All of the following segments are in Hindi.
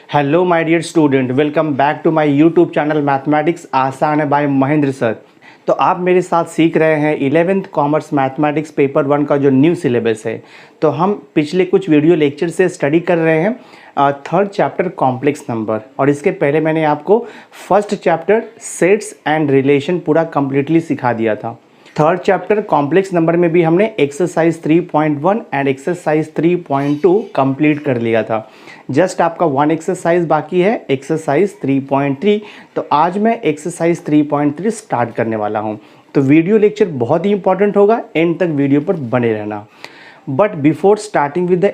Hello my dear student, welcome back to my YouTube channel mathematics आसान है बाय महेंद्र सर। तो आप मेरे साथ सीख रहे हैं 11th कॉमर्स मैथमेटिक्स पेपर 1 का जो न्यू सिलेबस है। तो हम पिछले कुछ वीडियो लेक्चर से स्टडी कर रहे हैं थर्ड चैप्टर कॉम्प्लेक्स नंबर, और इसके पहले मैंने आपको first chapter sets and relation पूरा कम्प्लीटली सिखा दिया था। थर्ड चैप्टर कॉम्प्लेक्स नंबर में भी हमने एक्सरसाइज 3.1 एंड एक्सरसाइज 3.2 कंप्लीट कर लिया था। जस्ट आपका वन एक्सरसाइज बाकी है, एक्सरसाइज 3.3। तो आज मैं एक्सरसाइज 3.3 स्टार्ट करने वाला हूं। तो वीडियो लेक्चर बहुत ही इंपॉर्टेंट होगा, एंड तक वीडियो पर बने रहना। But before starting with the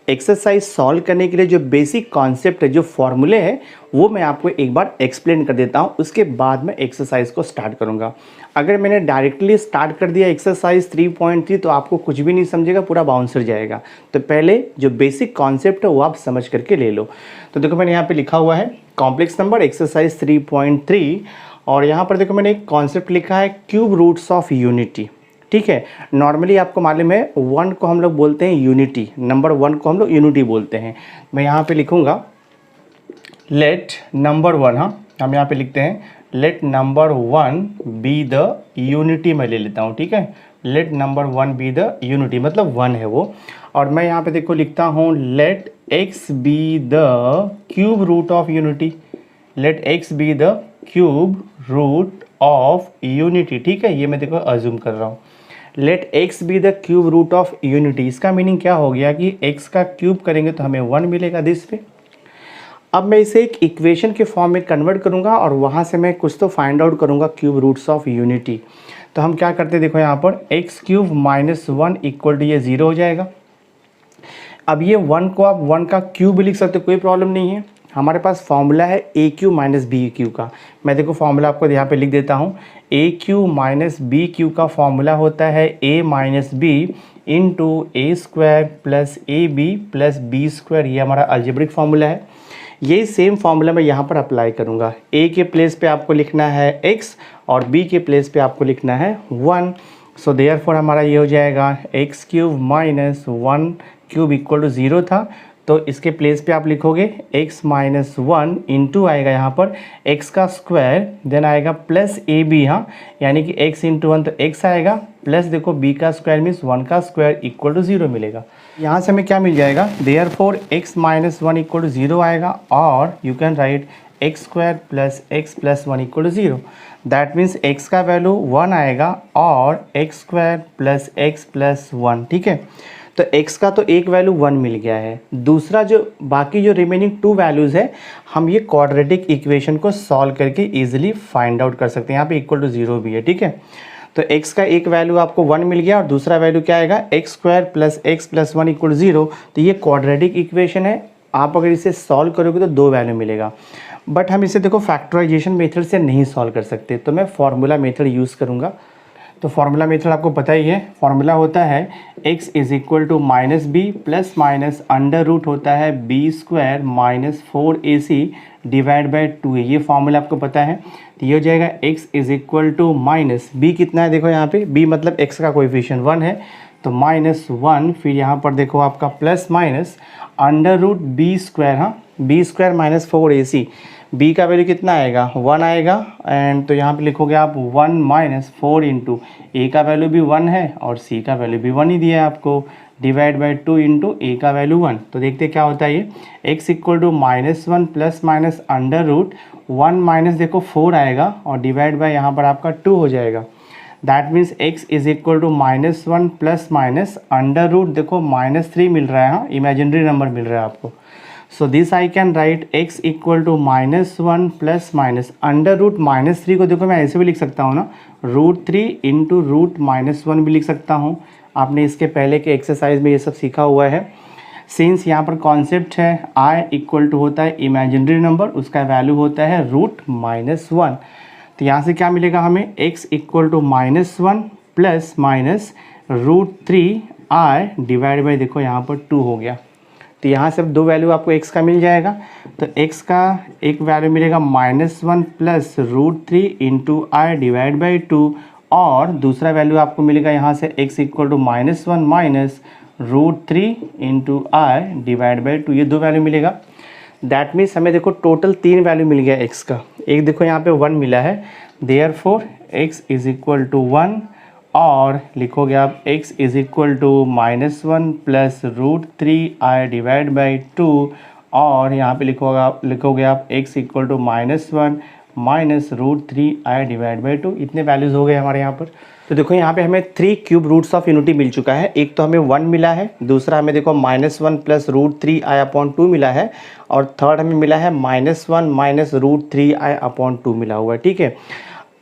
exercise solve करने के लिए जो बेसिक कॉन्सेप्ट है, जो फॉर्मूले हैं, वो मैं आपको एक बार एक्सप्लेन कर देता हूँ। उसके बाद मैं एक्सरसाइज को स्टार्ट करूँगा। अगर मैंने डायरेक्टली स्टार्ट कर दिया एक्सरसाइज 3.3 तो आपको कुछ भी नहीं समझेगा, पूरा बाउंसर जाएगा। तो पहले जो बेसिक कॉन्सेप्ट है वो आप समझ करके ले लो। तो देखो मैंने यहाँ पे लिखा हुआ है कॉम्प्लेक्स नंबर एक्सरसाइज 3.3, और यहाँ पर देखो मैंने एक कॉन्सेप्ट लिखा है क्यूब रूट्स ऑफ यूनिटी। ठीक है, नॉर्मली आपको मालूम है 1 को हम लोग बोलते हैं यूनिटी, नंबर 1 को हम लोग यूनिटी बोलते हैं। मैं यहाँ पे लिखूँगा लेट नंबर 1, हाँ हम यहाँ पे लिखते हैं let number 1 be the unity, मैं ले लेता हूँ। ठीक है, let number 1 be the unity मतलब 1 है वो। और मैं यहाँ पे देखो लिखता हूँ let x be the cube root of unity, let x be the cube root of unity. ठीक है, ये मैं देखो अज्यूम कर रहा हूँ। Let x be the cube root of unity, इसका मीनिंग क्या हो गया कि x का क्यूब करेंगे तो हमें 1 मिलेगा दिस पे। अब मैं इसे एक इक्वेशन के फॉर्म में कन्वर्ट करूंगा और वहां से मैं कुछ तो फाइंड आउट करूंगा क्यूब रूट्स ऑफ यूनिटी। तो हम क्या करते हैं, देखो यहाँ पर x cube minus 1 equal to ये 0 हो जाएगा। अब ये 1 को आप 1 का क्यूब भी लिख सकते हो, कोई प्रॉब्लम नहीं है। हमारे पास फॉर्मूला है ए क्यू माइनस बी क्यू का। मैं देखो फॉर्मूला आपको यहाँ पे लिख देता हूँ। A cube minus B cube का फॉर्मूला होता है A minus B into A square plus A B plus B square. ये हमारा अलजेब्रिक फॉर्मूला है। यही सेम फॉर्मूला मैं यहाँ पर अप्लाई करूँगा। ए के प्लेस पे आपको लिखना है x और b के प्लेस पे आपको लिखना है 1। सो देयरफॉर हमारा ये हो जाएगा x cube minus 1 cube equal to 0 था, तो इसके प्लेस पे आप लिखोगे x माइनस 1 इंटू आएगा यहाँ पर x का स्क्वायर, देन आएगा प्लस ए बी, हाँ यानी कि x इंटू 1 तो x आएगा, प्लस देखो b का स्क्वायर मीन्स 1 का स्क्वायर इक्वल टू 0 मिलेगा। यहाँ से हमें क्या मिल जाएगा, therefore x minus 1 equal to 0 आएगा, और you can write X square plus X plus 1 equal to 0। That means x का वैल्यू 1 आएगा और X square plus X plus 1। ठीक है, तो x का तो एक वैल्यू 1 मिल गया है। दूसरा जो बाकी जो रिमेनिंग 2 वैल्यूज़ है, हम ये क्वाड्रेटिक इक्वेशन को सॉल्व करके इजीली फाइंड आउट कर सकते हैं। यहाँ पे इक्वल टू 0 भी है। ठीक है, तो x का एक वैल्यू आपको 1 मिल गया और दूसरा वैल्यू क्या आएगा X square plus X plus 1 equal to 0। तो ये क्वाड्रेटिक इक्वेशन है। आप अगर इसे सॉल्व करोगे तो 2 वैल्यू मिलेगा। बट हम इसे देखो फैक्टराइजेशन मेथड से नहीं सॉल्व कर सकते, तो मैं फॉर्मूला मेथड यूज़ करूँगा। तो फार्मूला मेथड आपको पता ही है, फार्मूला होता है x is equal to minus B plus minus under root होता है B square minus 4ac divide by 2। ये फार्मूला आपको पता है। तो ये हो जाएगा x is equal to minus B कितना है, देखो यहाँ पे b मतलब x का कोएफिशिएंट 1 है, तो माइनस 1, फिर यहाँ पर देखो आपका plus minus under root B square, हाँ B square minus 4ac। b का वैल्यू कितना आएगा 1 आएगा, एंड तो यहाँ पे लिखोगे आप 1 माइनस 4 इंटू ए का वैल्यू भी 1 है और c का वैल्यू भी 1 ही दिया है आपको, डिवाइड बाई 2 इंटू ए का वैल्यू 1। तो देखते क्या होता है ये x equal to minus 1 plus minus under root 1 minus देखो 4 आएगा और डिवाइड बाई यहाँ पर आपका 2 हो जाएगा। That means x is equal to minus 1 plus minus under root देखो माइनस 3 मिल रहा है, हाँ इमेजिनरी नंबर मिल रहा है आपको। So this I can write x equal to minus 1 plus minus under root minus 3 को देखो मैं ऐसे भी लिख सकता हूँ ना, रूट 3 इंटू रूट माइनस 1 भी लिख सकता हूँ। आपने इसके पहले के एक्सरसाइज में ये सब सीखा हुआ है। सिंस यहाँ पर कॉन्सेप्ट है i इक्वल टू होता है इमेजिनरी नंबर, उसका वैल्यू होता है रूट माइनस 1। तो यहाँ से क्या मिलेगा हमें x equal to minus 1 plus minus root 3i divide by देखो यहाँ पर 2 हो गया। तो यहाँ से 2 वैल्यू आपको x का मिल जाएगा। तो x का एक वैल्यू मिलेगा minus 1 plus root 3 into I divide by 2, और दूसरा वैल्यू आपको मिलेगा यहाँ से x equal to minus 1 minus root 3 into I divide by 2। ये 2 वैल्यू मिलेगा। दैट मीन्स हमें देखो टोटल 3 वैल्यू मिल गया x का। एक देखो यहाँ पे 1 मिला है, therefore x is equal to 1, और लिखोगे आप x is equal to -1 plus √3i divide by 2, और यहाँ पे लिखोगे आप x equal to -1 minus √3i divide by 2। इतने वैल्यूज़ हो गए हमारे यहाँ पर। तो देखो यहाँ पे हमें 3 क्यूब रूट्स ऑफ यूनिटी मिल चुका है। एक तो हमें 1 मिला है, दूसरा हमें देखो -1 प्लस √3i/2 मिला है, और थर्ड हमें मिला है -1 माइनस √3i/2 मिला हुआ है। ठीक है,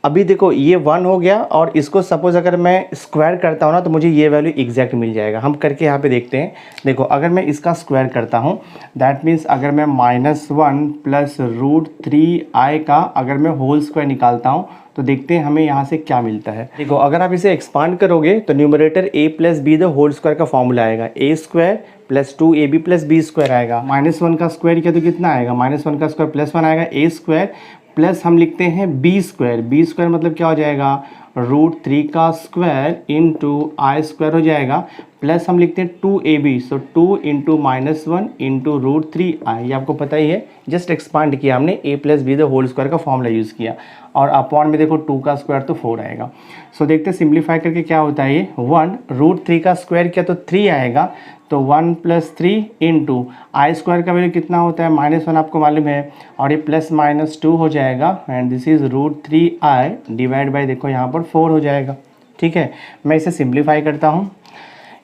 अभी देखो ये 1 हो गया, और इसको सपोज अगर मैं स्क्वायर करता हूँ ना तो मुझे ये वैल्यू एग्जैक्ट मिल जाएगा। हम करके यहाँ पे देखते हैं। देखो अगर मैं इसका स्क्वायर करता हूँ, दैट मीन्स अगर मैं -1 प्लस √3i का अगर मैं होल स्क्वायर निकालता हूँ तो देखते हैं हमें यहाँ से क्या मिलता है। देखो अगर आप इसे एक्सपांड करोगे तो numerator a plus B the whole square का फॉर्मूला आएगा, a square plus 2ab plus B square आएगा। -1 का स्क्वायर किया तो कितना आएगा, -1 का स्क्वायर प्लस 1 आएगा, a स्क्वायर प्लस हम लिखते हैं बी स्क्वायर। बी स्क्वायर मतलब क्या हो जाएगा, √3 का स्क्वायर इंटू आई स्क्वायर हो जाएगा, प्लस हम लिखते हैं 2ab, सो 2 इंटू -1 इंटू √3i। ये आपको पता ही है, जस्ट एक्सपांड किया हमने, a plus B the whole square का फॉर्मूला यूज़ किया, और अपॉन में देखो 2 का स्क्वायर तो 4 आएगा। सो देखते हैं सिंप्लीफाई करके क्या होता है। ये 1 √3 का स्क्वायर किया तो 3 आएगा, तो 1 प्लस 3 इंटू आई स्क्वायर का वैल्यू कितना होता है, -1 आपको मालूम है, और ये प्लस -2 हो जाएगा, and this is √3i divide by देखो यहाँ पर 4 हो जाएगा। ठीक है, मैं इसे सिंप्लीफाई करता हूँ।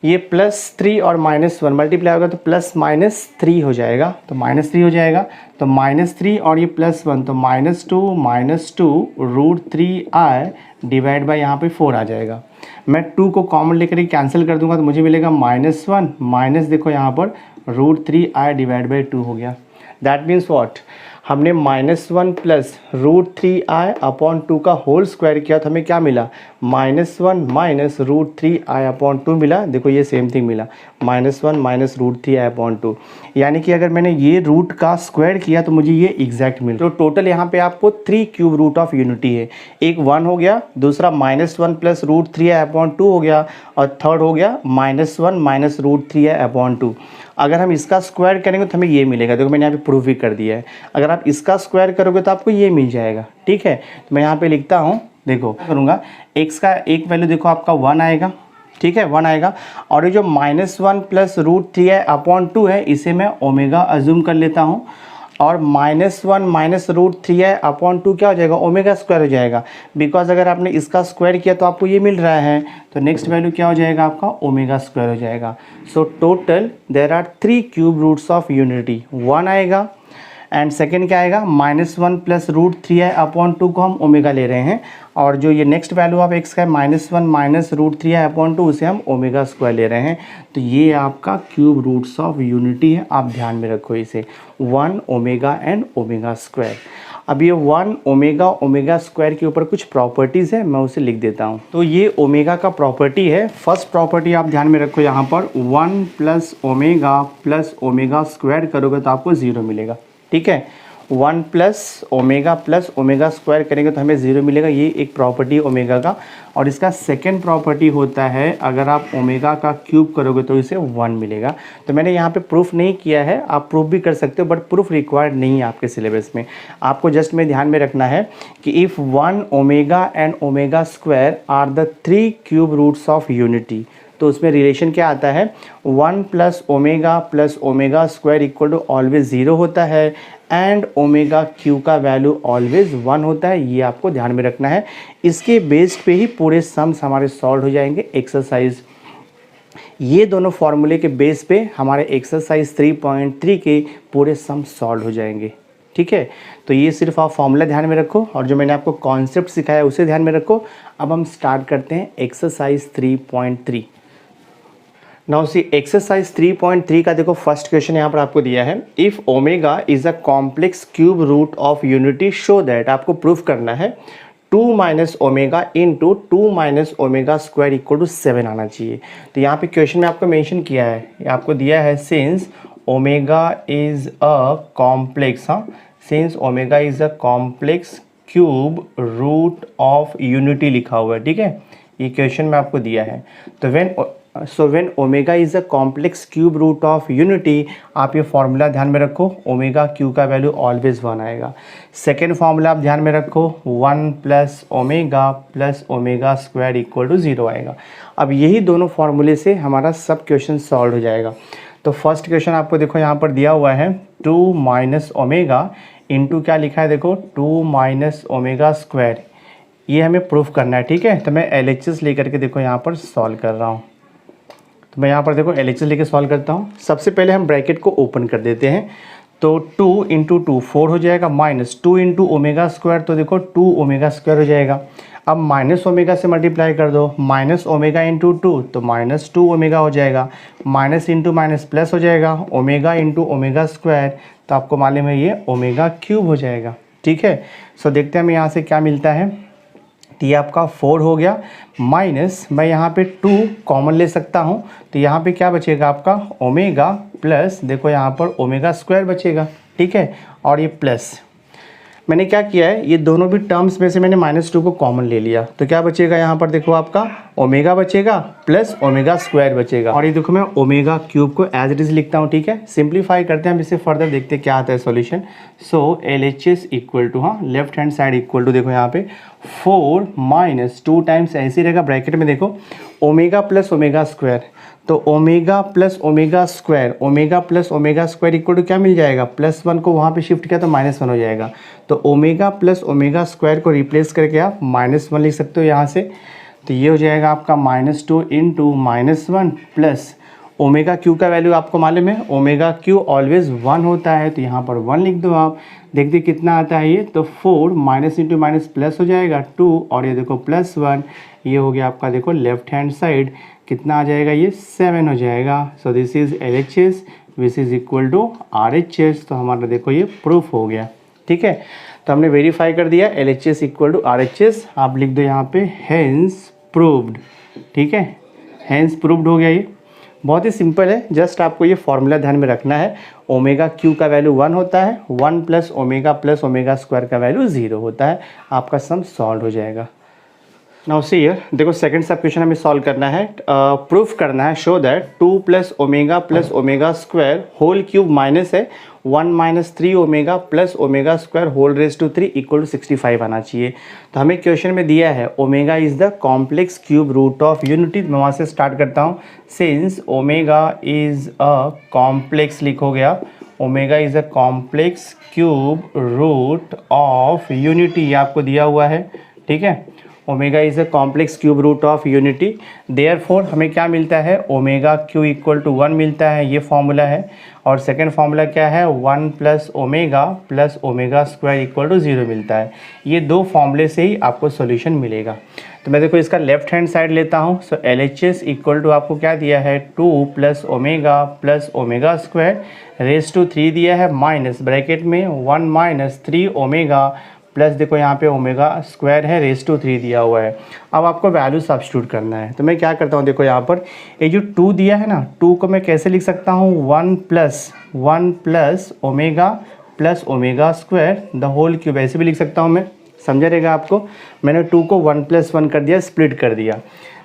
ये +3 और -1 मल्टीप्लाई होगा तो +-3 हो जाएगा, तो -3 हो जाएगा, तो -3 और ये +1 तो -2 √3i डिवाइड बाई यहाँ पे 4 आ जाएगा। मैं 2 को कॉमन लेकर ही कैंसिल कर दूंगा तो मुझे मिलेगा -1 माइनस देखो यहाँ पर √3i डिवाइड बाई 2 हो गया। दैट मीन्स व्हाट, हमने -1 प्लस √3i/2 का होल स्क्वायर किया तो हमें क्या मिला, -1 माइनस √3i/2 मिला। देखो ये सेम थिंग मिला, -1 माइनस √3i/2, यानी कि अगर मैंने ये रूट का स्क्वायर किया तो मुझे ये एग्जैक्ट मिला। तो टोटल यहाँ पे आपको 3 क्यूब रूट ऑफ यूनिटी है। एक 1 हो गया, दूसरा -1 प्लस √3i/2 हो गया, और थर्ड हो गया -1 माइनस √3i/2। अगर हम इसका स्क्वायर करेंगे तो हमें ये मिलेगा। देखो मैंने यहाँ पे प्रूफ भी कर दिया है, अगर आप इसका स्क्वायर करोगे तो आपको ये मिल जाएगा। ठीक है, तो मैं यहाँ पे लिखता हूँ, देखो करूँगा, x का एक वैल्यू देखो आपका 1 आएगा। ठीक है, 1 आएगा, और ये जो -1 प्लस √3i/2 है इसे मैं ओमेगा अज्यूम कर लेता हूँ, और -1 माइनस √3i/2 क्या हो जाएगा, ओमेगा स्क्वायर हो जाएगा, बिकॉज अगर आपने इसका स्क्वायर किया तो आपको ये मिल रहा है, तो नेक्स्ट वैल्यू क्या हो जाएगा आपका, ओमेगा स्क्वायर हो जाएगा। So total there are 3 cube roots of unity. 1 आएगा, एंड सेकेंड क्या आएगा, -1 प्लस √3i/2 को हम ओमेगा ले रहे हैं, और जो ये नेक्स्ट वैल्यू ऑफ x का है -1 माइनस √3i/2 उसे हम ओमेगा स्क्वायर ले रहे हैं। तो ये आपका क्यूब रूट्स ऑफ यूनिटी है, आप ध्यान में रखो इसे, 1 ओमेगा एंड ओमेगा स्क्वायर। अब ये 1 ओमेगा स्क्वायर के ऊपर कुछ प्रॉपर्टीज़ है, मैं उसे लिख देता हूँ। तो ये ओमेगा का प्रॉपर्टी है। फर्स्ट प्रॉपर्टी आप ध्यान में रखो, यहाँ पर 1 प्लस ओमेगा स्क्वायर करोगे तो आपको 0 मिलेगा। ठीक है, 1 प्लस ओमेगा स्क्वायर करेंगे तो हमें 0 मिलेगा, ये एक प्रॉपर्टी ओमेगा का। और इसका सेकेंड प्रॉपर्टी होता है, अगर आप ओमेगा का क्यूब करोगे तो इसे 1 मिलेगा। तो मैंने यहाँ पे प्रूफ नहीं किया है, आप प्रूफ भी कर सकते हो, बट प्रूफ रिक्वायर्ड नहीं है आपके सिलेबस में। आपको जस्ट में ध्यान में रखना है कि if 1 omega and omega square are the 3 cube roots of unity, तो उसमें रिलेशन क्या आता है, 1 plus omega square equal to always 0 होता है, एंड ओमेगा क्यू का वैल्यू ऑलवेज 1 होता है। ये आपको ध्यान में रखना है। इसके बेस पे ही पूरे सम्स हमारे सॉल्व हो जाएंगे एक्सरसाइज। ये दोनों फॉर्मूले के बेस पे हमारे एक्सरसाइज 3.3 के पूरे सम सॉल्व हो जाएंगे। ठीक है, तो ये सिर्फ आप फॉर्मूला ध्यान में रखो, और जो मैंने आपको कॉन्सेप्ट सिखाया उसे ध्यान में रखो। अब हम स्टार्ट करते हैं एक्सरसाइज 3.3। नाउ सी एक्सरसाइज 3.3 का देखो फर्स्ट क्वेश्चन यहाँ पर आपको दिया है, if omega is a complex cube root of unity show that, आपको प्रूफ करना है 2 minus omega into 2 minus omega square equal to 7 आना चाहिए। तो यहाँ पे क्वेश्चन में आपको मेंशन किया है, आपको दिया है since omega is a complex, since omega is a complex cube root of unity लिखा हुआ है। ठीक है, ये क्वेश्चन में आपको दिया है। तो when so when omega is a complex cube root of unity, आप ये फॉर्मूला ध्यान में रखो, ओमेगा क्यू का वैल्यू ऑलवेज 1 आएगा। सेकेंड फॉर्मूला आप ध्यान में रखो, 1 plus omega square equal to 0 आएगा। अब यही दोनों फार्मूले से हमारा सब क्वेश्चन सॉल्व हो जाएगा। तो फर्स्ट क्वेश्चन आपको देखो यहाँ पर दिया हुआ है 2 माइनस ओमेगा इंटू क्या लिखा है देखो 2 माइनस ओमेगा स्क्वायर, ये हमें प्रूफ करना है, ठीक है। तो मैं LHS लेकर के देखो यहाँ पर सॉल्व कर रहा हूँ। तो मैं यहाँ पर देखो LHS लेके सॉल्व करता हूँ। सबसे पहले हम ब्रैकेट को ओपन कर देते हैं, तो 2 इंटू 2 4 हो जाएगा, माइनस 2 इंटू ओमेगा स्क्वायर, तो देखो 2 ओमेगा स्क्वायर हो जाएगा। अब माइनस ओमेगा से मल्टीप्लाई कर दो, माइनस ओमेगा इंटू 2 तो माइनस 2 ओमेगा हो जाएगा, माइनस इंटू माइनस प्लस हो जाएगा, ओमेगा इंटू ओमेगा स्क्वायर, तो आपको मालूम है ये ओमेगा क्यूब हो जाएगा, ठीक है। सो देखते हैं हमें यहाँ से क्या मिलता है। तो ये आपका 4 हो गया, माइनस मैं यहाँ पे 2 कॉमन ले सकता हूँ, तो यहाँ पे क्या बचेगा आपका ओमेगा प्लस देखो यहाँ पर ओमेगा स्क्वायर बचेगा, ठीक है। और ये प्लस मैंने क्या किया है, ये दोनों भी टर्म्स में से मैंने -2 को कॉमन ले लिया, तो क्या बचेगा यहाँ पर देखो आपका ओमेगा बचेगा प्लस ओमेगा स्क्वायर बचेगा। और ये देखो मैं ओमेगा क्यूब को एज इट इज लिखता हूँ, ठीक है। सिंप्लीफाई करते हैं हम इसे फर्दर, देखते हैं क्या आता है solution. So LHS equal to, हाँ left hand side equal to देखो यहाँ पे 4 माइनस 2 टाइम्स ऐसे ही रहेगा, ब्रैकेट में देखो ओमेगा प्लस ओमेगा स्क्वायर, तो omega plus omega square equal to क्या मिल जाएगा, +1 को वहाँ पे शिफ्ट किया तो -1 हो जाएगा, तो ओमेगा प्लस ओमेगा स्क्वायर को रिप्लेस करके आप -1 लिख सकते हो यहाँ से। तो ये हो जाएगा आपका -2 इंटू -1 प्लस ओमेगा क्यू का वैल्यू आपको मालूम है, ओमेगा क्यू ऑलवेज 1 होता है, तो यहाँ पर 1 लिख दो आप। देखते कितना आता है ये, तो 4 माइनस इंटू माइनस प्लस हो जाएगा 2, और ये देखो +1, ये हो गया आपका देखो लेफ्ट हैंड साइड कितना आ जाएगा, ये 7 हो जाएगा। So this is LHS which is equal to RHS, तो हमारा देखो ये प्रूफ हो गया, ठीक है। तो हमने वेरीफाई कर दिया LHS इक्वल टू RHS, आप लिख दो यहाँ पे हेंस प्रूव्ड, ठीक है, हेंस प्रूव्ड हो गया। ये बहुत ही सिंपल है, जस्ट आपको ये फॉर्मूला ध्यान में रखना है, ओमेगा क्यू का वैल्यू 1 होता है, 1 प्लस ओमेगा स्क्वायर का वैल्यू 0 होता है, आपका सम सॉल्व हो जाएगा। नाउ सी हियर, देखो सेकंड सब क्वेश्चन हमें सॉल्व करना है, प्रूफ करना है, show that 2 plus omega square whole cube minus है 1 minus 3 omega plus omega square whole raise to 3 equal to 65 आना चाहिए। तो हमें क्वेश्चन में दिया है omega is the complex cube root of unity, मैं वहाँ से स्टार्ट करता हूँ। Since omega is a complex, लिखो गया omega is a complex cube root of unity, ये आपको दिया हुआ है, ठीक है। Omega is a complex cube root of unity, therefore हमें क्या मिलता है, ओमेगा क्यू इक्वल टू 1 मिलता है, ये फॉर्मूला है। और सेकेंड फार्मूला क्या है, 1 plus omega square equal to 0 मिलता है। ये दो फॉर्मूले से ही आपको सॉल्यूशन मिलेगा। तो मैं देखो इसका लेफ्ट हैंड साइड लेता हूँ। सो LHS इक्वल टू आपको क्या दिया है, 2 plus omega square raise to 3 दिया है, माइनस ब्रैकेट में 1 माइनस 3 ओमेगा प्लस देखो यहाँ पे ओमेगा स्क्वायर है रेज टू 3 दिया हुआ है। अब आपको वैल्यू सब्स्टिट्यूट करना है, तो मैं क्या करता हूँ, देखो यहाँ पर ये जो 2 दिया है ना, 2 को मैं कैसे लिख सकता हूँ, 1 plus omega square the whole cube, ऐसे भी लिख सकता हूँ मैं, समझा रहेगा आपको। मैंने 2 को 1 प्लस 1 कर दिया, स्प्लिट कर दिया।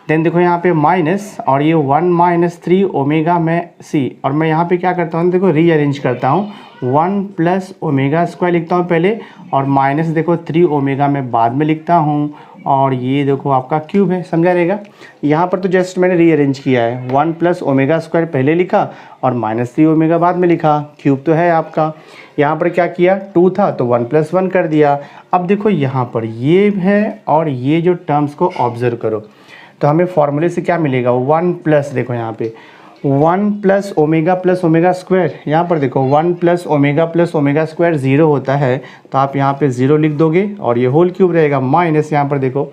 देन देखो यहाँ पे माइनस, और ये 1 माइनस 3 ओमेगा में सी, और मैं यहाँ पे क्या करता हूँ, देखो रीअरेंज करता हूँ, 1 प्लस ओमेगा स्क्वायर लिखता हूँ पहले, और माइनस देखो 3 ओमेगा में बाद में लिखता हूँ, और ये देखो आपका क्यूब है, समझा रहेगा। यहाँ पर तो जस्ट मैंने रीअरेंज किया है, 1 प्लस ओमेगा स्क्वायर पहले लिखा और माइनस 3 ओमेगा बाद में लिखा, क्यूब तो है आपका। यहाँ पर क्या किया, 2 था तो 1 प्लस 1 कर दिया। अब देखो यहाँ पर ये है, और ये जो टर्म्स को ऑब्जर्व करो, तो हमें फॉर्मूले से क्या मिलेगा, 1 प्लस देखो यहाँ पे 1 प्लस ओमेगा स्क्वायर, यहाँ पर देखो 1 प्लस ओमेगा स्क्वायर 0 होता है, तो आप यहाँ पे 0 लिख दोगे और ये होल क्यूब रहेगा, माइनस यहाँ पर देखो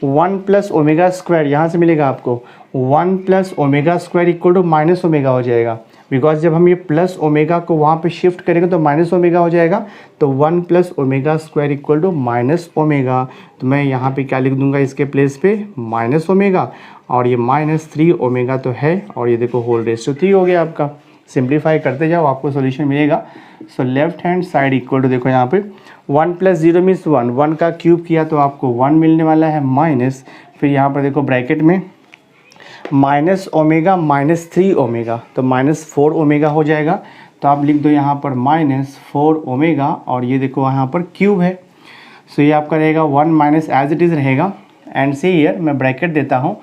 1 प्लस ओमेगा स्क्वायर, यहाँ से मिलेगा आपको 1 plus omega square equal to minus omega हो जाएगा, बिकॉज जब हम ये प्लस ओमेगा को वहाँ पे शिफ्ट करेंगे तो माइनस ओमेगा हो जाएगा, तो 1 plus omega square equal to minus omega. तो मैं यहाँ पे क्या लिख दूंगा इसके प्लेस पे, माइनस ओमेगा, और ये माइनस 3 ओमेगा तो है, और ये देखो होल रेज टू 3 हो गया आपका। सिंप्लीफाई करते जाओ, आपको सोल्यूशन मिलेगा। So left hand side equal to देखो यहाँ पे 1 प्लस 0 मीन्स 1 का क्यूब किया तो आपको 1 मिलने वाला है, माइनस फिर यहाँ पर देखो ब्रैकेट में माइनस ओमेगा माइनस 3 ओमेगा, तो माइनस 4 ओमेगा हो जाएगा। तो आप लिख दो यहाँ पर माइनस 4 ओमेगा, और ये देखो यहाँ पर क्यूब है, सो ये आपका रहेगा 1 माइनस एज इट इज़ रहेगा। एंड सी ईयर मैं ब्रैकेट देता हूँ,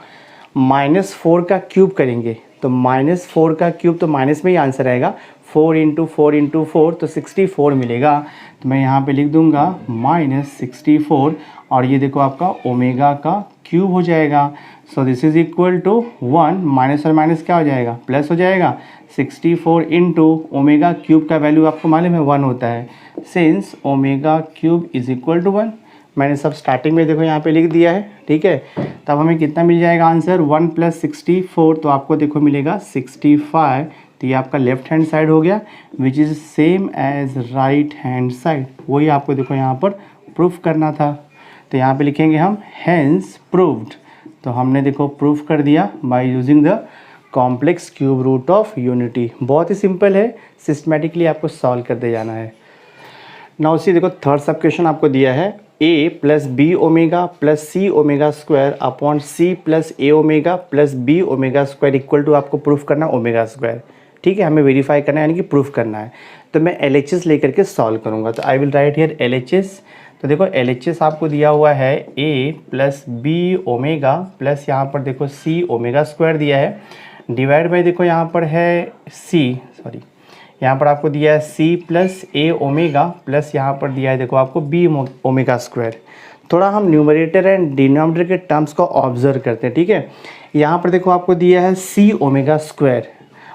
माइनस 4 का क्यूब करेंगे तो माइनस 4 का क्यूब तो माइनस में ही आंसर आएगा, 4 इंटू 4 इंटू 4 तो 64 मिलेगा। तो मैं यहाँ पे लिख दूँगा माइनस 64, और ये देखो आपका ओमेगा का क्यूब हो जाएगा। So this is equal to 1, minus और माइनस क्या हो जाएगा, प्लस हो जाएगा। 64 इंटू ओमेगा क्यूब का वैल्यू आपको मालूम है 1 होता है, since omega cube is equal to 1। मैंने सब स्टार्टिंग में देखो यहाँ पे लिख दिया है, ठीक है। तब हमें कितना मिल जाएगा आंसर, 1 प्लस 64, तो आपको देखो मिलेगा 65। तो ये आपका लेफ्ट हैंड साइड हो गया, which is same as right hand side. वही आपको देखो यहाँ पर प्रूफ करना था। तो यहाँ पे लिखेंगे हम हेंस प्रूव्ड। तो हमने देखो प्रूफ कर दिया by using the complex cube root of unity. बहुत ही सिंपल है, सिस्टमेटिकली आपको सॉल्व करते जाना है। नाउ सी देखो थर्ड सब क्वेश्चन आपको दिया है, a plus B omega plus C omega square upon C plus A omega plus B omega square equal to आपको प्रूफ करना ओमेगा स्क्वायर। ठीक है, हमें वेरीफाई करना है यानी कि प्रूफ करना है। तो मैं LHS लेकर के सॉल्व करूँगा। तो I will write here LHS। तो देखो LHS आपको दिया हुआ है a plus B omega plus यहाँ पर देखो सी ओमेगा स्क्वायर दिया है, डिवाइड बाई देखो यहाँ पर है यहाँ पर आपको दिया है c plus A omega plus यहाँ पर दिया है देखो आपको b ओमेगा स्क्वायर। थोड़ा हम न्यूमरेटर एंड डिनोमिनेटर के टर्म्स को ऑब्जर्व करते हैं, ठीक है। यहाँ पर देखो आपको दिया है c ओमेगा स्क्वायर,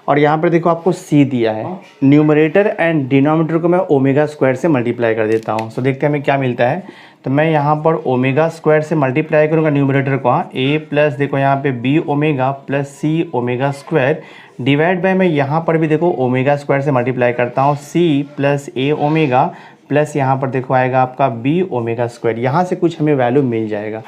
और यहाँ पर देखो आपको c दिया है। न्यूमरेटर एंड डिनोमिनेटर को मैं ओमेगा स्क्वायर से मल्टीप्लाई कर देता हूँ। सो देखते हैं हमें क्या मिलता है। तो मैं यहाँ पर ओमेगा स्क्वायर से मल्टीप्लाई करूँगा न्यूमरेटर को, a प्लस देखो यहाँ पे b omega plus C omega square divide by मैं यहाँ पर भी देखो ओमेगा स्क्वायर से मल्टीप्लाई करता हूँ, c plus A omega plus यहाँ पर देखो आएगा आपका b ओमेगा स्क्वायर। यहाँ से कुछ हमें वैल्यू मिल जाएगा।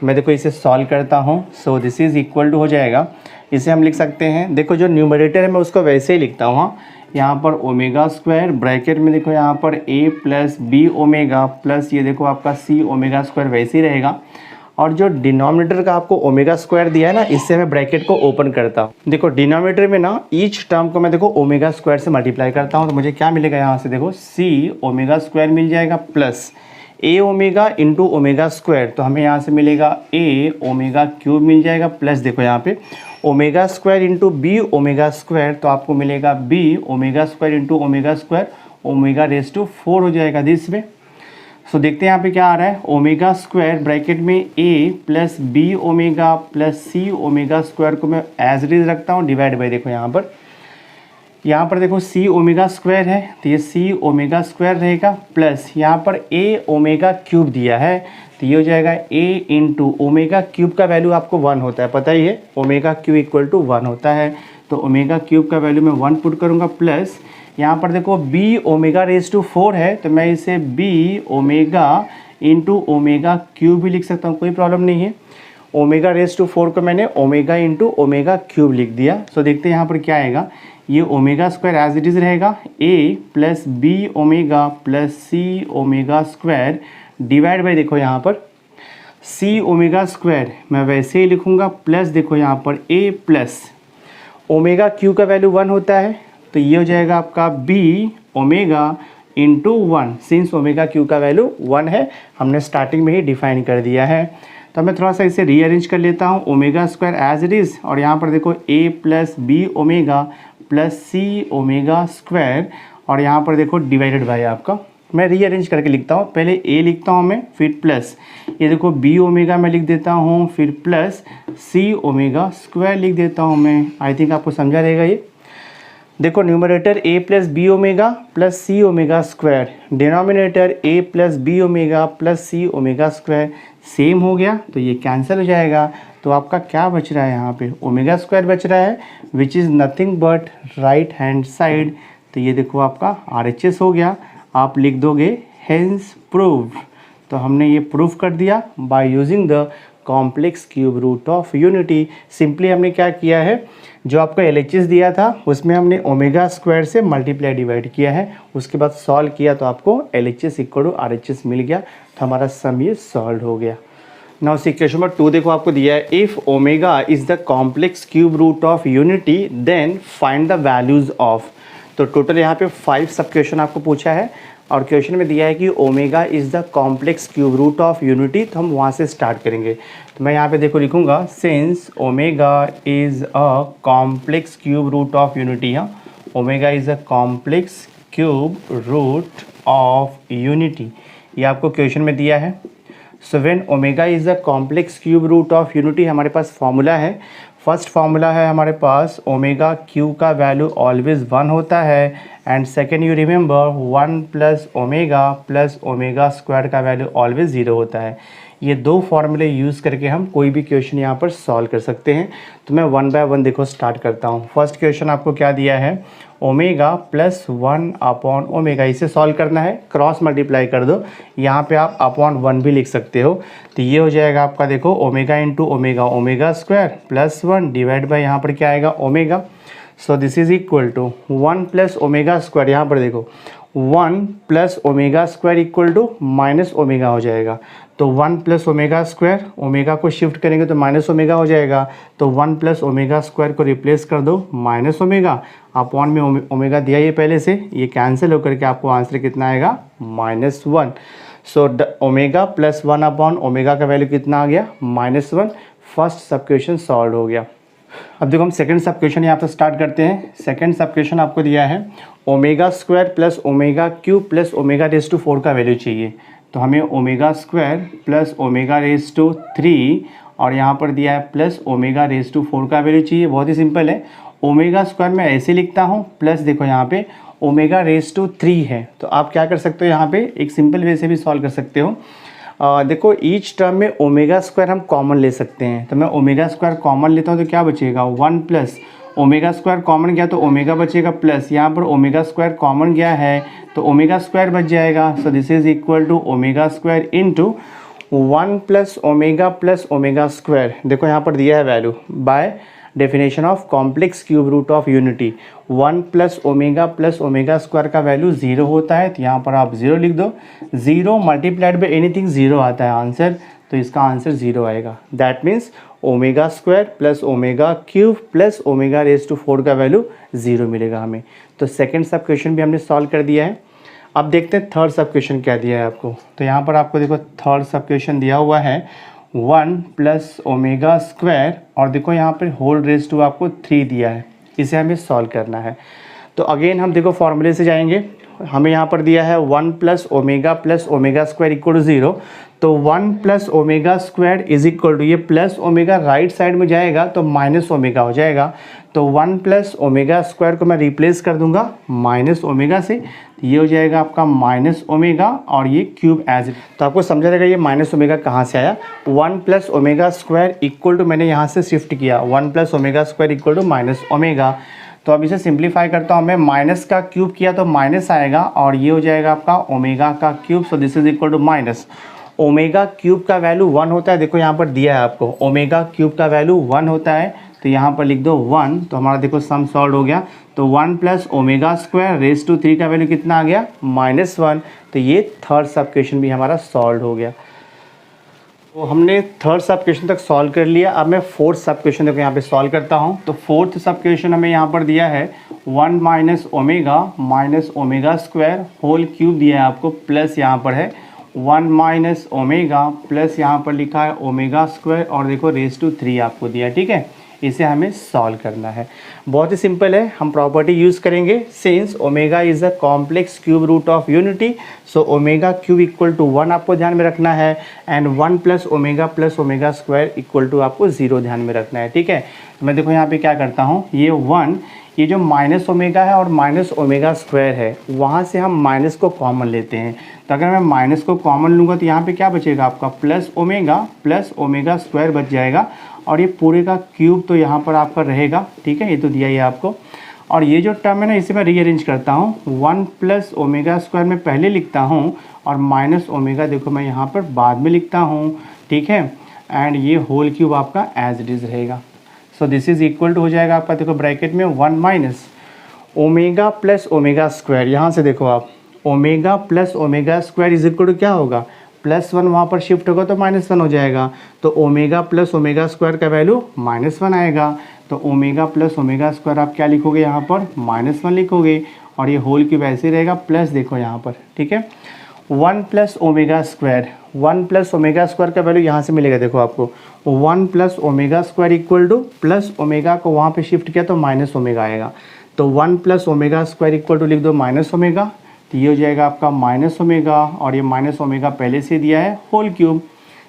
तो मैं देखो इसे सॉल्व करता हूँ। So this is equal to हो जाएगा, इसे हम लिख सकते हैं, देखो जो न्यूमरेटर है मैं उसको वैसे ही लिखता हूँ। यहाँ पर ओमेगा स्क्वायर ब्रैकेट में देखो यहाँ पर a plus B omega plus ये देखो आपका c ओमेगा स्क्वायर वैसे ही रहेगा, और जो डिनोमिनेटर का आपको ओमेगा स्क्वायर दिया है ना, इससे मैं ब्रैकेट को ओपन करता हूँ। देखो डिनोमिनेटर में ना ईच टर्म को मैं देखो ओमेगा स्क्वायर से मल्टीप्लाई करता हूँ। तो मुझे क्या मिलेगा यहाँ से देखो c ओमेगा स्क्वायर मिल जाएगा plus a omega into omega square, तो हमें यहाँ से मिलेगा a ओमेगा क्यूब मिल जाएगा प्लस देखो यहाँ पे omega square into B omega square, तो आपको मिलेगा b omega square into omega square omega raise to 4 हो जाएगा दिस में। सो देखते हैं यहाँ पे क्या आ रहा है, ओमेगा स्क्वायर ब्रैकेट में a plus B omega plus C omega square को मैं एज इट इज रखता हूँ, डिवाइड बाई देखो यहाँ पर देखो c ओमेगा स्क्वायर है, तो ये c ओमेगा स्क्वायर रहेगा प्लस यहाँ पर a ओमेगा क्यूब दिया है, तो ये हो जाएगा a इंटू ओमेगा क्यूब का वैल्यू आपको 1 होता है, पता ही है ओमेगा क्यूब इक्वल टू 1 होता है। तो ओमेगा क्यूब का वैल्यू मैं 1 पुट करूँगा प्लस यहाँ पर देखो b ओमेगा रेज टू 4 है, तो मैं इसे b omega into omega cube भी लिख सकता हूँ, कोई प्रॉब्लम नहीं है। ओमेगा रेज टू 4 को मैंने ओमेगा इंटू ओमेगा क्यूब लिख दिया। सो देखते हैं यहाँ पर क्या आएगा, ये omega square as it is रहेगा a plus B omega plus C omega square divide by देखो यहाँ पर c ओमेगा स्क्वायर मैं वैसे ही लिखूँगा प्लस देखो यहाँ पर a प्लस ओमेगा क्यू का वैल्यू 1 होता है, तो ये हो जाएगा आपका b omega into 1, since omega cube का वैल्यू 1 है, हमने स्टार्टिंग में ही डिफाइन कर दिया है। तो मैं थोड़ा सा इसे रीअरेंज कर लेता हूँ, omega square as it is, और यहाँ पर देखो a plus B omega plus C omega square, और यहाँ पर देखो डिवाइडेड बाय आपका मैं रीअरेंज करके लिखता हूँ, पहले a लिखता हूँ मैं, फिर प्लस ये देखो b ओमेगा मैं लिख देता हूँ, फिर प्लस c ओमेगा स्क्वायर लिख देता हूँ मैं। आई थिंक आपको समझा रहेगा ये। देखो numerator a plus B omega plus C omega square, denominator a plus B omega plus C omega square same हो गया, तो ये कैंसिल हो जाएगा। तो आपका क्या बच रहा है यहाँ पे, ओमेगा स्क्वायर बच रहा है, which is nothing but right hand side. तो ये देखो आपका RHS हो गया, आप लिख दोगे हेंस प्रूव्ड। तो हमने ये प्रूफ कर दिया by using the complex cube root of unity. Simply हमने क्या किया है, जो आपको LHS दिया था उसमें हमने ओमेगा स्क्वायर से मल्टीप्लाई डिवाइड किया है, उसके बाद सॉल्व किया तो आपको LHS इक्वल टू RHS मिल गया, तो हमारा सम ये सॉल्व हो गया। नाउ सी क्वेश्चन नंबर 2 देखो आपको दिया है, if omega is the complex cube root of unity then find the values of. तो टोटल यहाँ पे 5 सब क्वेश्चन आपको पूछा है और क्वेश्चन में दिया है कि omega is the complex cube root of unity. तो हम वहाँ से स्टार्ट करेंगे। तो मैं यहाँ पे देखो लिखूँगा, since omega is a complex cube root of unity. हाँ, omega is a complex cube root of unity, ये आपको क्वेश्चन में दिया है। So when omega is a complex cube root of unity, हमारे पास फॉर्मूला है। फर्स्ट फार्मूला है हमारे पास, ओमेगा क्यू का वैल्यू ऑलवेज 1 होता है and second you remember 1 plus omega square का वैल्यू ऑलवेज 0 होता है। ये दो फार्मूले यूज़ करके हम कोई भी क्वेश्चन यहाँ पर सॉल्व कर सकते हैं। तो मैं 1 बाय 1 देखो स्टार्ट करता हूँ। फर्स्ट क्वेश्चन आपको क्या दिया है, ओमेगा प्लस 1 अपॉन ओमेगा, इसे सॉल्व करना है, क्रॉस मल्टीप्लाई कर दो, यहाँ पे आप अपॉन 1 भी लिख सकते हो। तो ये हो जाएगा आपका देखो omega into omega, omega square plus 1 divide by यहाँ पर क्या आएगा omega. So this is equal to 1 plus omega square, यहाँ पर देखो 1 plus omega square equal to minus omega हो जाएगा। तो 1 प्लस ओमेगा स्क्वायर, ओमेगा को शिफ्ट करेंगे तो माइनस ओमेगा हो जाएगा। तो 1 प्लस ओमेगा स्क्वायर को रिप्लेस कर दो माइनस ओमेगा, अपॉन में ओमेगा दिया ये पहले से, ये कैंसिल होकर के आपको आंसर कितना आएगा -1। So omega plus 1 upon omega का वैल्यू कितना आ गया -1। फर्स्ट सब क्वेश्चन सॉल्व हो गया। अब देखो हम सेकंड सब क्वेश्चन यहाँ पर स्टार्ट करते हैं। सेकंड सब क्वेश्चन आपको दिया है, omega square plus omega cube plus omega raise to 4 का वैल्यू चाहिए। तो हमें omega square plus omega raise to 3 और यहाँ पर दिया है प्लस ओमेगा रेज टू 4 का वैल्यू चाहिए। बहुत ही सिंपल है, ओमेगा स्क्वायर मैं ऐसे लिखता हूँ, प्लस देखो यहाँ पे ओमेगा रेज टू 3 है। तो आप क्या कर सकते हो, यहाँ पे एक सिंपल वे से भी सॉल्व कर सकते हो। देखो ईच टर्म में ओमेगा स्क्वायर हम कॉमन ले सकते हैं। तो मैं ओमेगा स्क्वायर कॉमन लेता हूँ तो क्या बचेगा 1 प्लस ओमेगा स्क्वायर कॉमन गया तो ओमेगा बचेगा, प्लस यहाँ पर ओमेगा स्क्वायर कॉमन गया है तो ओमेगा स्क्वायर बच जाएगा। So this is equal to omega square into 1 plus omega square, देखो यहाँ पर दिया है value by definition of complex cube root of unity. 1 plus omega square का वैल्यू 0 होता है, तो यहाँ पर आप 0 लिख दो। 0 मल्टीप्लाइड बाई एनीथिंग 0 आता है आंसर, तो इसका आंसर 0 आएगा। That means omega square plus omega cube plus omega raise to 4 का वैल्यू 0 मिलेगा हमें। तो सेकंड सब क्वेश्चन भी हमने सॉल्व कर दिया है। अब देखते हैं थर्ड सब क्वेश्चन क्या दिया है आपको। तो यहाँ पर आपको देखो थर्ड सब क्वेश्चन दिया हुआ है 1 प्लस ओमेगा स्क्वायर और देखो यहाँ पर होल रेज टू आपको 3 दिया है, इसे हमें सॉल्व करना है। तो अगेन हम देखो फॉर्मूले से जाएंगे। हमें यहाँ पर दिया है 1 plus omega square equal to 0। तो 1 plus omega square is equal to, ये प्लस ओमेगा राइट साइड में जाएगा तो माइनस ओमेगा हो जाएगा। तो 1 प्लस ओमेगा स्क्वायर को मैं रिप्लेस कर दूंगा माइनस ओमेगा से, ये हो जाएगा आपका माइनस ओमेगा और ये क्यूब एज इट। तो आपको समझा जाएगा ये माइनस ओमेगा कहाँ से आया। 1 plus omega square equal to मैंने यहाँ से शिफ्ट किया, 1 plus omega square equal to minus omega. तो अब इसे सिंप्लीफाई करता हूँ मैं, माइनस का क्यूब किया तो माइनस आएगा और ये हो जाएगा आपका ओमेगा का cube. So this is equal to minus omega cube का वैल्यू 1 होता है, देखो यहाँ पर दिया है आपको ओमेगा क्यूब का वैल्यू 1 होता है, तो यहाँ पर लिख दो 1। तो हमारा देखो सम सॉल्व हो गया। तो 1 plus omega square raise to 3 का वैल्यू कितना आ गया -1। तो ये थर्ड सब क्वेश्चन भी हमारा सॉल्व हो गया। तो हमने थर्ड सब क्वेश्चन तक सॉल्व कर लिया। अब मैं फोर्थ सब क्वेश्चन देखो यहाँ पे सॉल्व करता हूँ। तो फोर्थ सब क्वेश्चन हमें यहाँ पर दिया है 1 minus omega square whole cube दिया है आपको, प्लस यहाँ पर है 1 माइनस ओमेगा प्लस यहाँ पर लिखा है ओमेगा स्क्वायर और देखो रेज टू 3 आपको दिया है। ठीक है, इसे हमें सॉल्व करना है। बहुत ही सिंपल है, हम प्रॉपर्टी यूज़ करेंगे। Since omega is a complex cube root of unity, so omega cube equal to 1 आपको ध्यान में रखना है and 1 plus omega square equal to आपको 0 ध्यान में रखना है। ठीक है, तो मैं देखो यहाँ पे क्या करता हूँ, ये 1, ये जो माइनस ओमेगा है और माइनस ओमेगा स्क्वायर है, वहाँ से हम माइनस को कॉमन लेते हैं। तो अगर मैं माइनस को कॉमन लूँगा तो यहाँ पे क्या बचेगा आपका प्लस ओमेगा स्क्वायर बच जाएगा और ये पूरे का क्यूब तो यहाँ पर आपका रहेगा। ठीक है, ये तो दिया ही आपको। और ये जो टर्म है ना, इसे मैं रीअरेंज करता हूँ, 1 प्लस ओमेगा स्क्वायर में पहले लिखता हूँ और माइनस ओमेगा देखो मैं यहाँ पर बाद में लिखता हूँ। ठीक है, एंड ये होल क्यूब आपका एज इट इज़ रहेगा। So this is equal to हो जाएगा आपका देखो ब्रैकेट में 1 minus omega plus omega square, यहाँ से देखो आप omega plus omega square is equal to क्या होगा +1 वहाँ पर शिफ्ट होगा तो -1 हो जाएगा, तो ओमेगा प्लस ओमेगा स्क्वायर का वैल्यू -1 आएगा। तो ओमेगा प्लस ओमेगा स्क्वायर आप क्या लिखोगे यहाँ पर, -1 लिखोगे, और ये होल क्यूब ऐसे ही रहेगा, प्लस देखो यहाँ पर, ठीक है। 1 plus omega square, 1 plus omega square का वैल्यू यहाँ से मिलेगा, देखो आपको 1 plus omega square equal to, plus omega को वहाँ पे शिफ्ट किया तो माइनस ओमेगा आएगा, तो 1 plus omega square equal to लिख दो माइनस ओमेगा, तो ये हो जाएगा आपका माइनस ओमेगा, और ये माइनस ओमेगा पहले से दिया है होल क्यूब,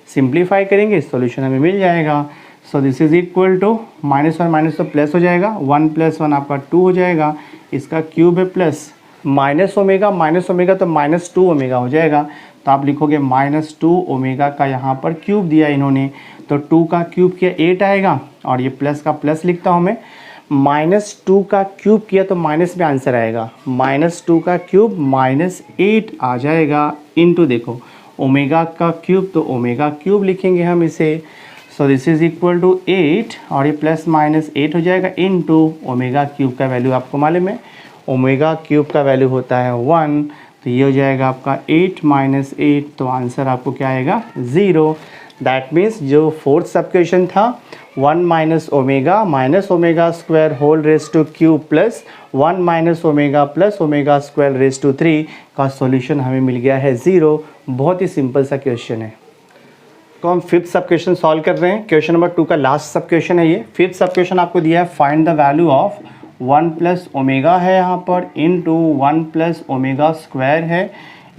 सिंप्लीफाई करेंगे सॉल्यूशन हमें मिल जाएगा। So this is equal to -1 minus तो प्लस हो जाएगा, 1 + 1 आपका 2 हो जाएगा, इसका क्यूब है प्लस माइनस ओमेगा तो -2 ओमेगा हो जाएगा, तो आप लिखोगे -2 ओमेगा का यहाँ पर क्यूब दिया इन्होंने, तो 2 का क्यूब किया 8 आएगा, और ये प्लस का प्लस लिखता हूँ मैं, -2 का क्यूब किया तो माइनस में आंसर आएगा, -2 का क्यूब -8 आ जाएगा, इनटू देखो ओमेगा का क्यूब तो ओमेगा क्यूब लिखेंगे हम इसे। So this is equal to 8, और ये प्लस माइनस 8 हो जाएगा, इनटू ओमेगा क्यूब का वैल्यू आपको मालूम है, ओमेगा क्यूब का वैल्यू होता है 1, तो ये हो जाएगा आपका 8 - 8, तो आंसर आपको क्या आएगा 0। दैट मीन्स जो फोर्थ सब क्वेश्चन था 1 - omega square whole raise to cube plus 1 - omega plus omega square raise to 3 का सॉल्यूशन हमें मिल गया है 0। बहुत ही सिंपल सा क्वेश्चन है। तो हम फिफ्थ सब क्वेश्चन सॉल्व कर रहे हैं, क्वेश्चन नंबर 2 का लास्ट सब क्वेश्चन है ये। फिफ्थ सब क्वेश्चन आपको दिया है find the value of 1 + omega है यहाँ पर, इनटू 1 + ओमेगा स्क्वायर है,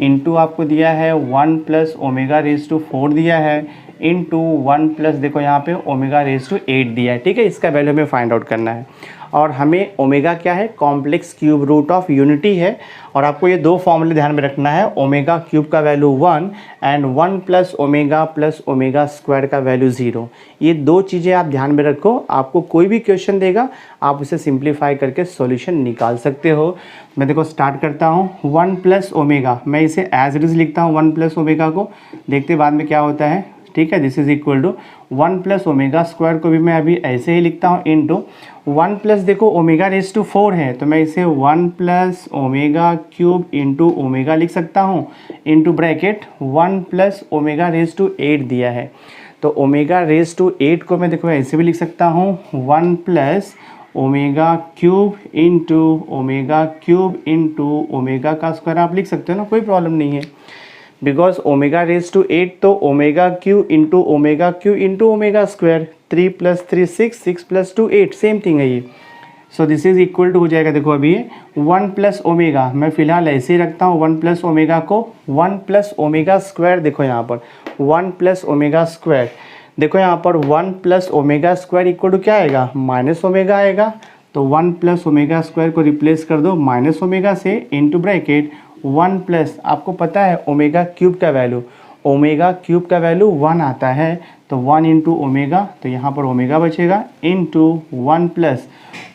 इनटू आपको दिया है 1 + ओमेगा रेस टू 4 दिया है, इनटू 1 प्लस देखो यहाँ पे ओमेगा रेस टू 8 दिया है, ठीक है। इसका वैल्यू हमें फाइंड आउट करना है, और हमें ओमेगा क्या है, complex cube root of unity है, और आपको ये दो फॉर्मूले ध्यान में रखना है, ओमेगा क्यूब का वैल्यू 1 एंड 1 + ओमेगा स्क्वायर का वैल्यू 0। ये दो चीज़ें आप ध्यान में रखो, आपको कोई भी क्वेश्चन देगा आप उसे सिंप्लीफाई करके सॉल्यूशन निकाल सकते हो। मैं देखो स्टार्ट करता हूँ, 1 + ओमेगा, मैं इसे एज इट इज़ लिखता हूँ 1 + ओमेगा को, देखते बाद में क्या होता है, ठीक है। This is equal to 1 + omega square को भी मैं अभी ऐसे ही लिखता हूँ, इनटू 1 प्लस देखो ओमेगा रेस टू 4 है, तो मैं इसे 1 + ओमेगा क्यूब इंटू ओमेगा लिख सकता हूँ, into bracket 1 + omega raise to 8 दिया है, तो ओमेगा रेस टू 8 को मैं देखो ऐसे भी लिख सकता हूँ 1 + omega cube into omega cube into omega का स्क्वायर आप लिख सकते हो ना, कोई प्रॉब्लम नहीं है, बिकॉज ओमेगा रेस टू 8 तो omega cube into omega square, 3 + 3 6, 6 + 2 8, same thing है ये। So this is equal to हो जाएगा, देखो अभी ये 1 + ओमेगा, मैं फिलहाल ऐसे ही रखता हूँ 1 + ओमेगा को, 1 + ओमेगा स्क्वायर, देखो यहाँ पर 1 + ओमेगा स्क्वायर, देखो यहाँ पर 1 + ओमेगा स्क्वायर इक्वल टू क्या आएगा, माइनस ओमेगा आएगा, तो 1 + ओमेगा स्क्वायर को रिप्लेस कर दो माइनस ओमेगा से, इंटू ब्रैकेट 1 प्लस, आपको पता है ओमेगा क्यूब का वैल्यू, ओमेगा क्यूब का वैल्यू 1 आता है, तो 1 इंटू ओमेगा, तो यहाँ पर ओमेगा बचेगा, इंटू 1 प्लस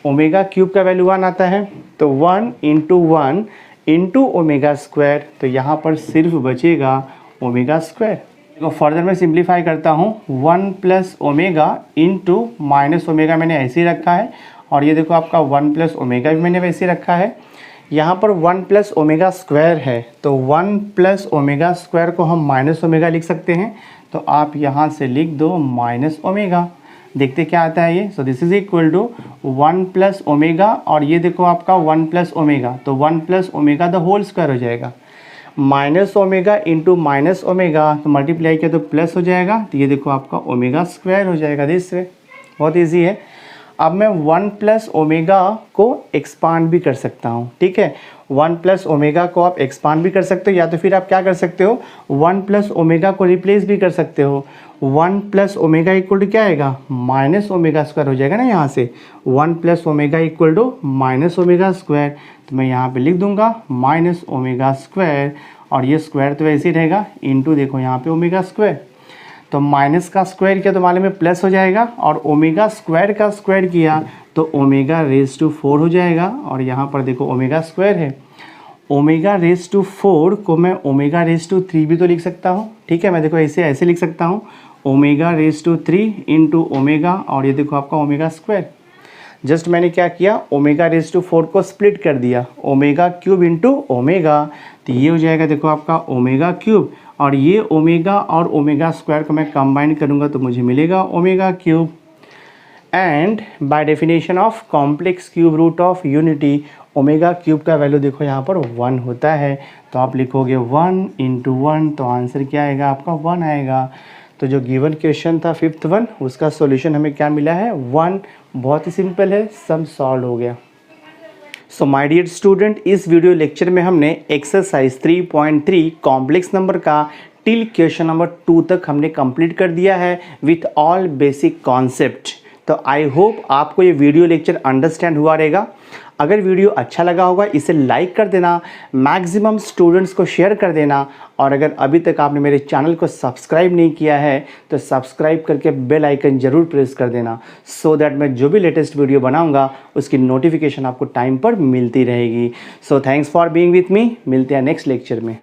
ओमेगा क्यूब का वैल्यू 1 आता है, तो 1 इंटू 1 इंटू ओमेगा स्क्वायर, तो यहाँ पर सिर्फ बचेगा ओमेगा स्क्वायर। तो फर्दर मैं सिंप्लीफाई करता हूँ, 1 + ओमेगा इंटू माइनस ओमेगा मैंने ऐसे ही रखा है, और ये देखो आपका 1 + ओमेगा भी मैंने वैसे रखा है, यहाँ पर 1 + ओमेगा स्क्वायर है, तो 1 + ओमेगा स्क्वायर को हम माइनस ओमेगा लिख सकते हैं, तो आप यहाँ से लिख दो माइनस ओमेगा, देखते क्या आता है ये। So this is equal to 1 + omega, और ये देखो आपका 1 + ओमेगा, तो 1 + ओमेगा द होल स्क्वायर हो जाएगा, minus omega into minus omega, तो मल्टीप्लाई किया तो प्लस हो जाएगा, तो ये देखो आपका ओमेगा स्क्वायर हो जाएगा। दिस वे बहुत ईजी है। अब मैं 1 + ओमेगा को एक्सपांड भी कर सकता हूँ, ठीक है, 1 + ओमेगा को आप एक्सपांड भी कर सकते हो, या तो फिर आप क्या कर सकते हो 1 + ओमेगा को रिप्लेस भी कर सकते हो। 1 + ओमेगा इक्वल टू क्या आएगा, माइनस ओमेगा स्क्वायर हो जाएगा ना, यहाँ से 1 + omega equal to minus omega square, तो मैं यहाँ पे लिख दूंगा माइनस ओमेगा स्क्वायर, और ये स्क्वायर तो वैसे ही रहेगा, इंटू देखो यहाँ पे ओमेगा स्क्वायर, तो माइनस का स्क्वायर किया तो मालूम में प्लस हो जाएगा, और ओमेगा स्क्वायर का स्क्वायर किया तो ओमेगा रेस टू 4 हो जाएगा, और यहाँ पर देखो ओमेगा स्क्वायर है, ओमेगा रेस टू 4 को मैं ओमेगा रेस टू 3 भी तो लिख सकता हूँ, ठीक है। मैं देखो ऐसे लिख सकता हूँ, omega raise to 3 into omega, और ये देखो आपका ओमेगा स्क्वायर, जस्ट मैंने क्या किया ओमेगा रेस टू 4 को स्प्लिट कर दिया, ओमेगा क्यूब इंटू ओमेगा, तो ये हो जाएगा देखो आपका ओमेगा क्यूब, और ये ओमेगा और ओमेगा स्क्वायर को मैं कंबाइन करूँगा तो मुझे मिलेगा omega cube. And by definition of complex cube root of unity, omega cube का वैल्यू देखो यहाँ पर 1 होता है, तो आप लिखोगे 1 इंटू 1, तो आंसर क्या आएगा आपका 1 आएगा। तो जो गिवन क्वेश्चन था 5th वन, उसका सॉल्यूशन हमें क्या मिला है 1। बहुत ही सिंपल है, सम सॉल्व हो गया। सो माय डियर स्टूडेंट, इस वीडियो लेक्चर में हमने एक्सरसाइज 3.3 कॉम्प्लेक्स नंबर का टिल क्वेश्चन नंबर 2 तक हमने कंप्लीट कर दिया है विथ ऑल बेसिक कॉन्सेप्ट। तो आई होप आपको ये वीडियो लेक्चर अंडरस्टैंड हुआ रहेगा। अगर वीडियो अच्छा लगा होगा इसे लाइक कर देना, मैक्सिमम स्टूडेंट्स को शेयर कर देना, और अगर अभी तक आपने मेरे चैनल को सब्सक्राइब नहीं किया है तो सब्सक्राइब करके बेल आइकन ज़रूर प्रेस कर देना, सो दैट मैं जो भी लेटेस्ट वीडियो बनाऊंगा उसकी नोटिफिकेशन आपको टाइम पर मिलती रहेगी। So thanks for being with me, मिलते हैं नेक्स्ट लेक्चर में।